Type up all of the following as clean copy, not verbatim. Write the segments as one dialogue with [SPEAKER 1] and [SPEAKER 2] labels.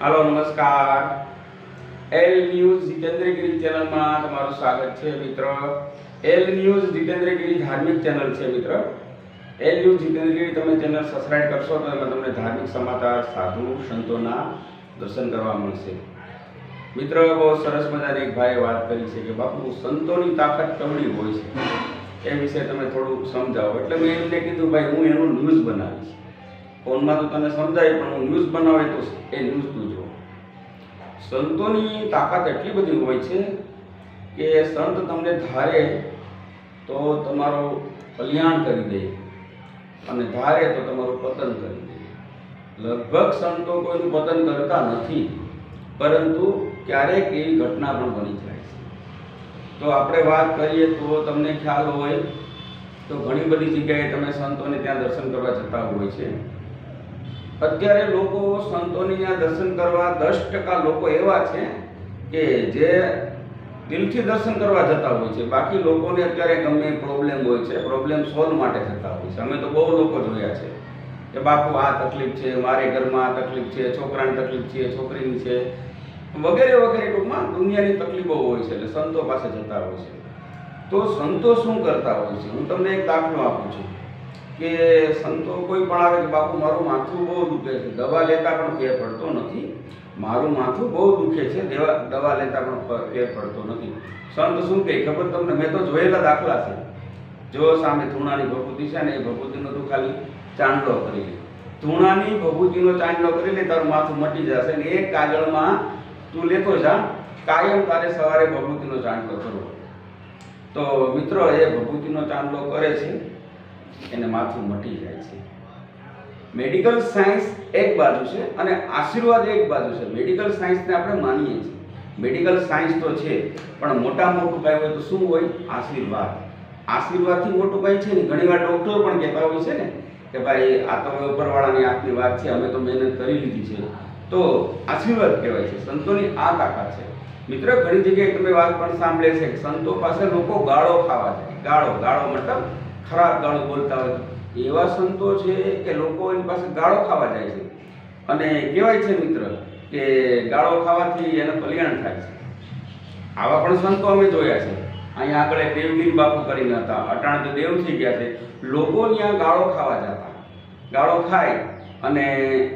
[SPEAKER 1] Hello नमस्कार। L news जितेंद्रगिरी channel में तमाરું स्वागत है मित्र। एल न्यूज जितेंद्रगिरी धार्मिक चैनल है मित्र। एल न्यूज जितेंद्रगिरी તમે ચેનલ સબસ્ક્રાઇબ કરશો તો એમાં તમને ધાર્મિક સમાચાર સાધુ સંતોના દર્શન કરવા મળશે મિત્ર। બહુ સરસ મજાની એક ભાઈએ વાત કરી છે કે બાપુ સંતોની તાકાત કેવડી હોય છે એ વિશે તમે થોડું સમજાવો। એટલે મેં એમને કીધું ભાઈ હું એનું ન્યૂઝ બનાવીશ। ફોનમાં તો તને સમજાય પણ હું ન્યૂઝ બનાવે તો એ ન્યૂઝ તું જો। સંતોની તાકાત એટલી બધી હોય છે કે સંત તમને ધારે તો તમારું કલ્યાણ કરી દે અને ધારે તો તમારું પતન કરી દે। લગભગ સંતો કોઈનું પતન કરતા નથી, પરંતુ ક્યારેક એવી ઘટના પણ બની જાય છે। તો આપણે વાત કરીએ તો તમને ખ્યાલ હોય તો ઘણી બધી જગ્યાએ તમે સંતોને ત્યાં દર્શન કરવા જતા હોય છે। અત્યારે લોકો સંતોની ત્યાં દર્શન કરવા 10% લોકો એવા છે કે જે દિલથી દર્શન કરવા જતા હોય છે। બાકી લોકોને અત્યારે ગમે પ્રોબ્લેમ હોય છે, પ્રોબ્લેમ સોલ્વ માટે જતા હોય છે। અમે તો બહુ લોકો જોયા છે કે બાપુ આ તકલીફ છે, મારે ઘરમાં આ તકલીફ છે, છોકરાની તકલીફ છે, છોકરીની છે, વગેરે વગેરે ટૂંકમાં દુનિયાની તકલીફો હોય છે એટલે સંતો પાસે જતા હોય છે। તો સંતો શું કરતા હોય છે હું તમને એક દાખલો આપું છું કે સંતો કોઈ પણ આવે કે બાપુ મારું માથું બહુ દુખે છે, દવા લેતા પણ ફેર પડતો નથી, મારું માથું બહુ દુખે છે, દવા લેતા પણ ફેર પડતો નથી। સંત શું કહે ખબર તમને? મેં તો જોયેલા દાખલા છે। જો સામે ધૂણાની ભભૂતિ છે ને એ ભભૂતિનો તું ખાલી ચાંદલો કરી લે, ધૂણાની ભભૂતિનો ચાંદલો કરી લે, તારું માથું મટી જશે ને એક કાગળમાં તું લેતો જા, કાયમ તારે સવારે ભભૂતિનો ચાંદલો કરવો। તો મિત્રો એ ભભૂતિનો ચાંદલો કરે છે એને માથું મટી જાય છે। મેડિકલ સાયન્સ એક બાજુ છે અને આશીર્વાદ એક બાજુ છે। મેડિકલ સાયન્સને આપણે માનીએ છીએ, મેડિકલ સાયન્સ તો છે પણ મોટા મોટું કાંઈ હોય તો શું હોય? આશીર્વાદ। આશીર્વાદથી મોટું કાંઈ છે ને। ઘણીવાર ડૉક્ટરો પણ કહેતા હોય છે ને કે ભાઈ આ તો ઉપરવાળાની હાથની વાત છે, અમે તો મહેનત કરી લીધી છે, તો આશીર્વાદ કહેવાય છે। સંતોની આ તાકાત છે મિત્ર। ઘણી જગ્યાએ તમે વાત પણ સાંભળે છે કે સંતો પાસે લોકો ગાળો ખાવા જાય। ગાળો મતલબ ખરાબ ગાળો બોલતા હોય એવા સંતો છે કે લોકો એની પાસે ગાળો ખાવા જાય છે અને કહેવાય છે મિત્ર કે ગાળો ખાવાથી એને કલ્યાણ થાય છે। આવા પણ સંતો અમે જોયા છે। અહીંયા આગળ દેવગીરી બાપુ કરીને હતા, અટાણે તો દેવ થઈ ગયા છે। લોકો ત્યાં ગાળો ખાવા જતા, ગાળો ખાય અને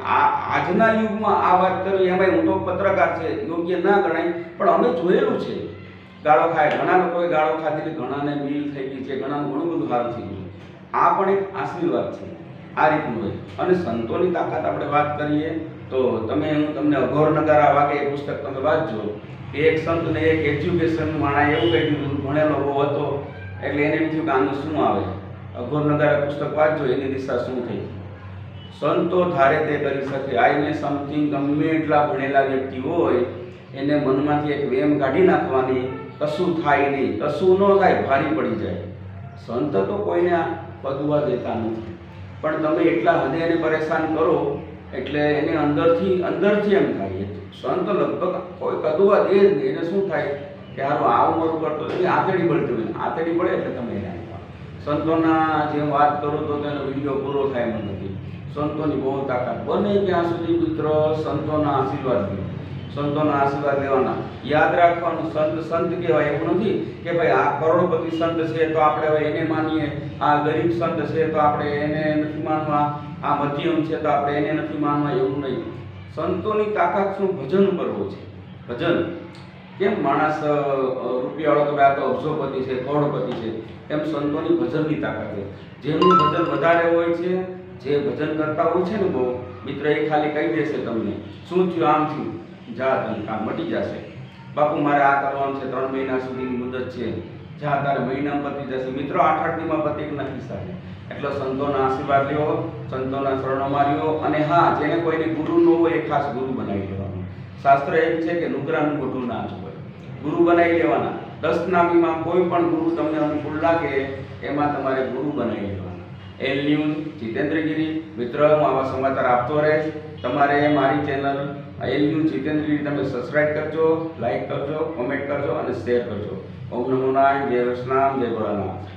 [SPEAKER 1] આજના યુગમાં આ વાત કરવી એમાં હું તો પત્રકાર છે યોગ્ય ના ગણાય પણ અમે જોયેલું છે ગાળો ખાય। ઘણા લોકોએ ગાળો ખાધી, ઘણાને મિલ થઈ ગઈ છે, ઘણાનું ઘણું બધું સારું થઈ ગયું। આ પણ એક આશીર્વાદ છે, આ રીતનું હોય। અને સંતોની તાકાત આપણે વાત કરીએ તો હું તમને અઘોર નગારા વાગે એ પુસ્તક તમે વાંચજો। એક સંતને એક એજ્યુકેશન માણા એવું કહી દીધું, ભણેલો બહુ હતો એટલે એને એમ થયું કે આનું શું આવે? અઘોર નગારા પુસ્તક વાંચજો, એની દિશા શું થઈ। સંતો ધારે તે કરી શકે। આઈને સમથિંગ ગમે એટલા ભણેલા વ્યક્તિ હોય એને મનમાંથી એક વેમ કાઢી નાખવાની, કશું થાય નહીં, કશું ન થાય, ભારી પડી જાય। સંત તો કોઈને પદવા દેતા નથી પણ તમે એટલા હદે એને પરેશાન કરો એટલે એને અંદરથી એમ થાય સંત લગભગ કોઈ કદવા દે જ નહીં। એને શું થાય કે હારું આવું મારું કરતો એની આતડી બળતી હોય, આતડી પડે એટલે તમે એને આપવા। સંતોના જેમ વાત કરું તો તેનો વિડીયો પૂરો થાય એમ નથી। સંતોની બહુ તાકાત બને ત્યાં સુધી મિત્ર સંતોના આશીર્વાદ લો, સંતોના આશીર્વાદ લેવાના। યાદ રાખવાનું સંત કહેવાય એવું નથી કે ભાઈ આ કરોડપતિ સંત છે તો આપણે હવે એને માનીએ, આ ગરીબ સંત છે તો આપણે એને નથી માનવા, આ મધ્યમ છે તો આપણે એને નથી માનવા, એવું નહીં। સંતોની તાકાત શું? ભજન ઉપર હોય છે। ભજન કેમ માણસ રૂપિયાવાળો તો આ તો અબજોપતિ છે, કરોડપતિ છે, એમ સંતોની ભજનની તાકાત છે। જેનું ભજન વધારે હોય છે, જે ભજન કરતા હોય છે ને બહુ મિત્ર, એ ખાલી કહી દેશે તમને શું થયું, આમ થયું, જા તને કામ મટી જશે। બાપુ મારે આ કરવાનું છે, 3 મહિના સુધીની મુદત છે, જા તારે મહિનામાં પતી જશે। મિત્રો 8 દીમાં પતિ નથી સાહેબ। એટલે સંતોના આશીર્વાદ લ્યો, સંતોના શરણોમાં રહ્યો અને હા, જેને કોઈને ગુરુ ન હોય એ ખાસ ગુરુ બનાવી લેવાનું। શાસ્ત્ર એમ છે કે નુકરાનું મોઢું ના જોવે, ગુરુ બનાવી લેવાના। 10 નામીમાં કોઈ પણ ગુરુ તમને અનુકૂળ લાગે એમાં તમારે ગુરુ બનાવી લેવાના। એલ ન્યૂઝ જીતેન્દ્રગીરી મિત્ર, હું આવા સમાચાર આપતો રહીશ। તમારે મારી ચેનલ એલ ન્યૂઝ જીતેન્દ્રગીરી તમે સબસ્ક્રાઇબ કરજો, લાઈક કરજો, કોમેન્ટ કરજો અને શેર કરજો। ઓમ નમો નારાયણ, જય વૈષ્ણવ, જય ભોળાનાથ।